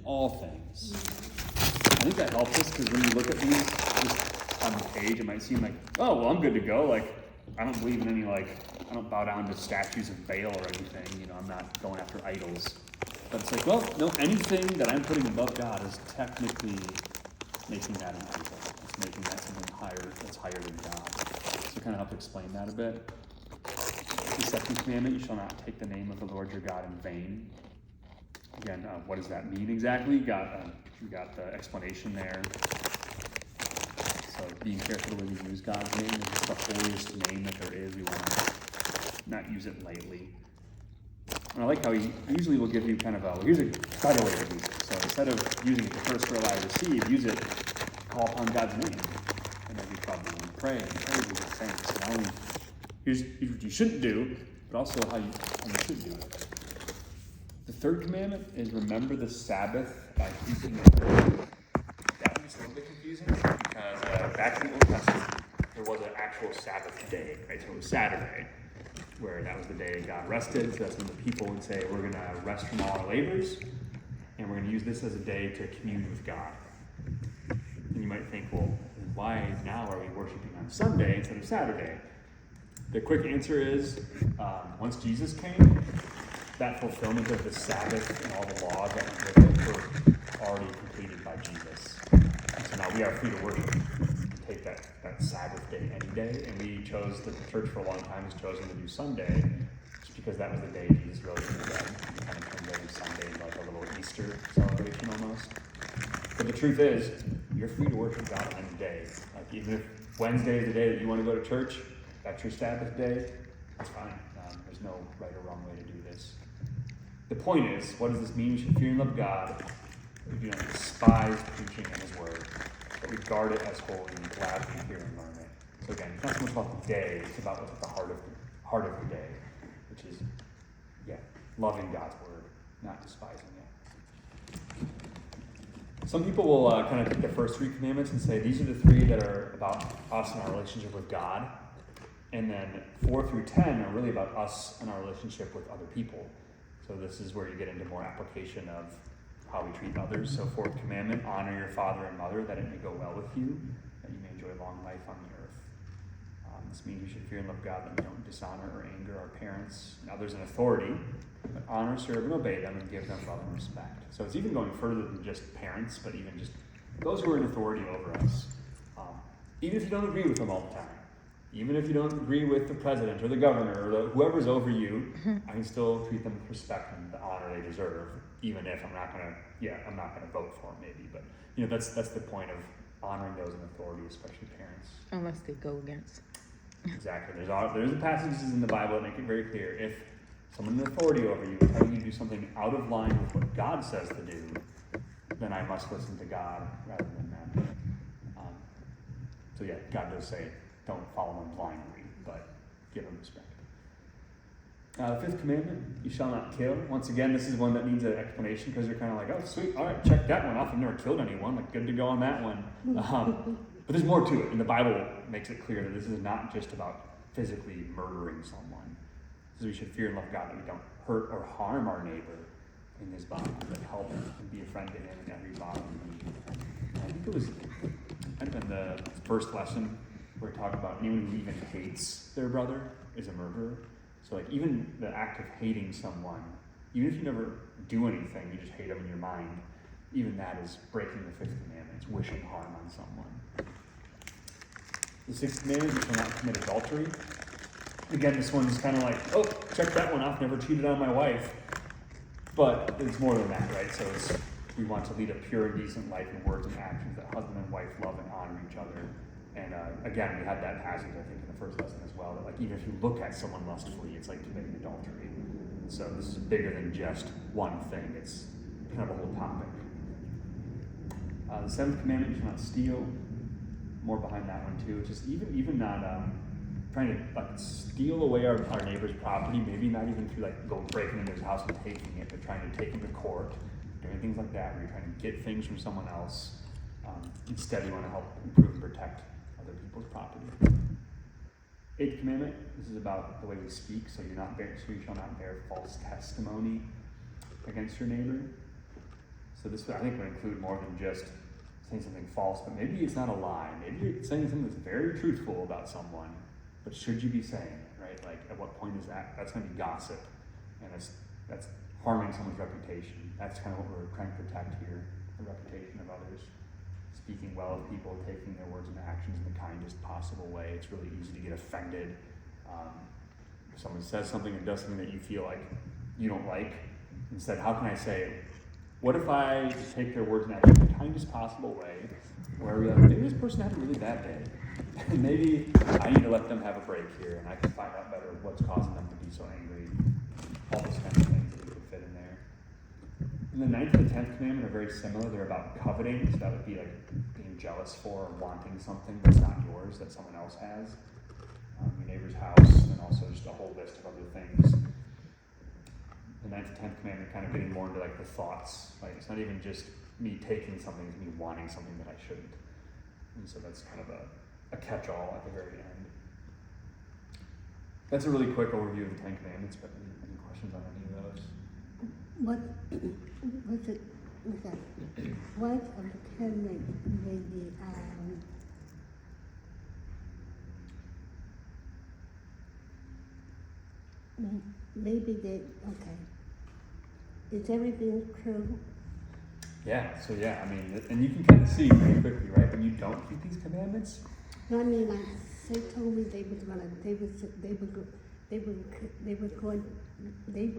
all things. I think that helps us because when you look at these just on the page, it might seem like, oh, well, I'm good to go. Like, I don't believe in any, like, I don't bow down to statues of Baal or anything. You know, I'm not going after idols. But it's like, well, no, anything that I'm putting above God is technically making that an idol. It's making that something higher, that's higher than God. So kind of help explain that a bit. The second commandment, you shall not take the name of the Lord your God in vain. Again, what does that mean exactly? You got the explanation there. So being careful the way we use God's name. It's the holiest name that there is. We want to not use it lightly. And I like how he usually will give you kind of here's a better way to use it. So instead of using it the first word I receive, use it, call upon God's name in every trouble and pray with your thanks. Not only here's what you shouldn't do, but also how you should do it. The third commandment is remember the Sabbath by keeping it holy. That one's a little bit confusing because back in the Old Testament, there was an actual Sabbath day, right? So it was Saturday, where that was the day God rested. So that's when the people would say, we're going to rest from all our labors, and we're going to use this as a day to commune with God. And you might think, well, why now are we worshiping on Sunday instead of Saturday? The quick answer is, once Jesus came, that fulfillment of the Sabbath and all the laws that were with it were already completed by Jesus. And so now we are free to worship and take that Sabbath day any day. And we chose, the church for a long time has chosen to do Sunday, just because that was the day Jesus rose from the dead. It kind of turns every Sunday into like a little Easter celebration almost. But the truth is, you're free to worship God on any day. Like even if Wednesday is the day that you want to go to church, that's your Sabbath day, that's fine. There's no right or wrong way to do this. The point is, what does this mean? We should fear and love God. We do not despise preaching in His Word, but we guard it as holy and gladly hear and learn it. So again, it's not so much about the day, it's about what's at the heart of the day, which is, loving God's Word, not despising it. Some people will kind of take the first three commandments and say, these are the three that are about us and our relationship with God. And then 4 through 10 are really about us and our relationship with other people. So this is where you get into more application of how we treat others. So 4th commandment, honor your father and mother, that it may go well with you, that you may enjoy long life on the earth. This means we should fear and love God, that we don't dishonor or anger our parents and others in authority, but honor, serve, and obey them and give them love and respect. So it's even going further than just parents, but even just those who are in authority over us. Even if you don't agree with them all the time. Even if you don't agree with the president or the governor or whoever's over you, I can still treat them with respect and the honor they deserve, even if I'm not gonna vote for them maybe. But that's the point of honoring those in authority, especially parents. Unless they go against. Exactly. There's passages in the Bible that make it very clear. If someone in authority over you is telling you to do something out of line with what God says to do, then I must listen to God rather than them. God does say, don't follow them blindly, but give them respect. The 5th commandment, you shall not kill. Once again, this is one that needs an explanation because you're kind of like, oh, sweet, all right, check that one off. I've never killed anyone. Like, good to go on that one. But there's more to it, and the Bible makes it clear that this is not just about physically murdering someone. So we should fear and love God, that we don't hurt or harm our neighbor in his body, but help him and be a friend to him in every body. I think it was in the first lesson where we talk about anyone who even hates their brother is a murderer. So like even the act of hating someone, even if you never do anything, you just hate them in your mind, even that is breaking the 5th commandment. It's wishing harm on someone. The 6th commandment, you shall not commit adultery. Again, this one's kind of like, oh, check that one off, never cheated on my wife. But it's more than that, right? So we want to lead a pure and decent life in words and actions, that husband and wife love and honor each other. And again, we had that passage, I think, in the first lesson as well, that like even if you look at someone lustfully, it's like committing adultery. So this is bigger than just one thing. It's kind of a whole topic. The 7th commandment, you shall not steal. More behind that one too. Just even not trying to steal away our neighbor's property. Maybe not even through breaking into his house and taking it, but trying to take him to court, doing things like that, where you're trying to get things from someone else. Instead, you want to help improve and protect other people's property. 8th commandment, this is about the way we speak, so you shall not bear false testimony against your neighbor. So this, I think, would include more than just saying something false, but maybe it's not a lie. Maybe you're saying something that's very truthful about someone, but should you be saying it, right? Like, at what point is that? That's going to be gossip, and that's harming someone's reputation. That's kind of what we're trying to protect here, the reputation of others. Speaking well of people, taking their words and actions in the kindest possible way. It's really easy to get offended. If someone says something and does something that you feel like you don't like, instead, how can I say it? What if I take their words and actions in the kindest possible way, where we maybe this person had a really bad day, and maybe I need to let them have a break here, and I can find out better what's causing them to be so angry. All those kinds of things that could fit in there. And the 9th and the 10th commandment are very similar. They're about coveting, so that would be like being jealous for or wanting something that's not yours, that someone else has. Your neighbor's house, and also just a whole list of other things. The 9th and 10th commandment kind of getting more into like the thoughts. Like, it's not even just me taking something, it's me wanting something that I shouldn't. And so that's kind of a catch-all at the very end. That's a really quick overview of the 10 commandments, but any questions on any of those? What of the commandment maybe they, okay. Is everything true? Yeah, so yeah, I mean, and you can kind of see pretty quickly, right, when you don't keep these commandments. No, I mean, like, they told me they were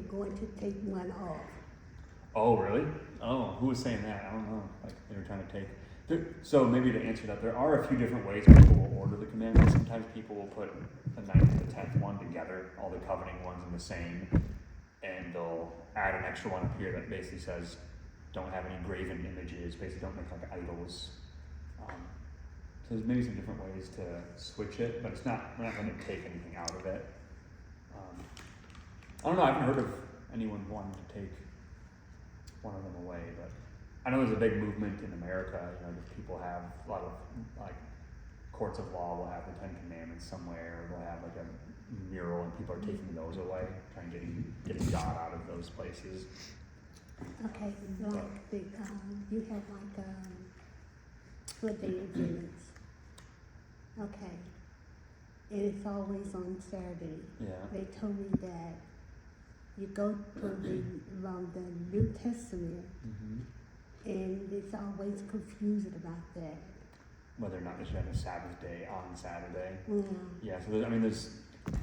going to take one off. Oh, really? Oh, who was saying that? I don't know. Like, they were trying to take. So maybe to answer that, there are a few different ways people will order the commandments. Sometimes people will put the 9th and the 10th one together, all the coveting ones in the same, and they'll add an extra one up here that basically says, don't have any graven images, basically don't make like idols. So there's maybe some different ways to switch it, but we're not going to take anything out of it. I don't know, I haven't heard of anyone wanting to take one of them away, but I know there's a big movement in America, that people have a lot of, like, courts of law will have the 10 Commandments somewhere, or they'll have like a mural and people are taking those away, trying to get God out of those places. Okay, like you have like what day is it? Okay, and it's always on Saturday. Yeah. They told me that you go around the New Testament, and it's always confusing about that. Whether or not they should have a Sabbath day on Saturday. Yeah. Yeah, so there's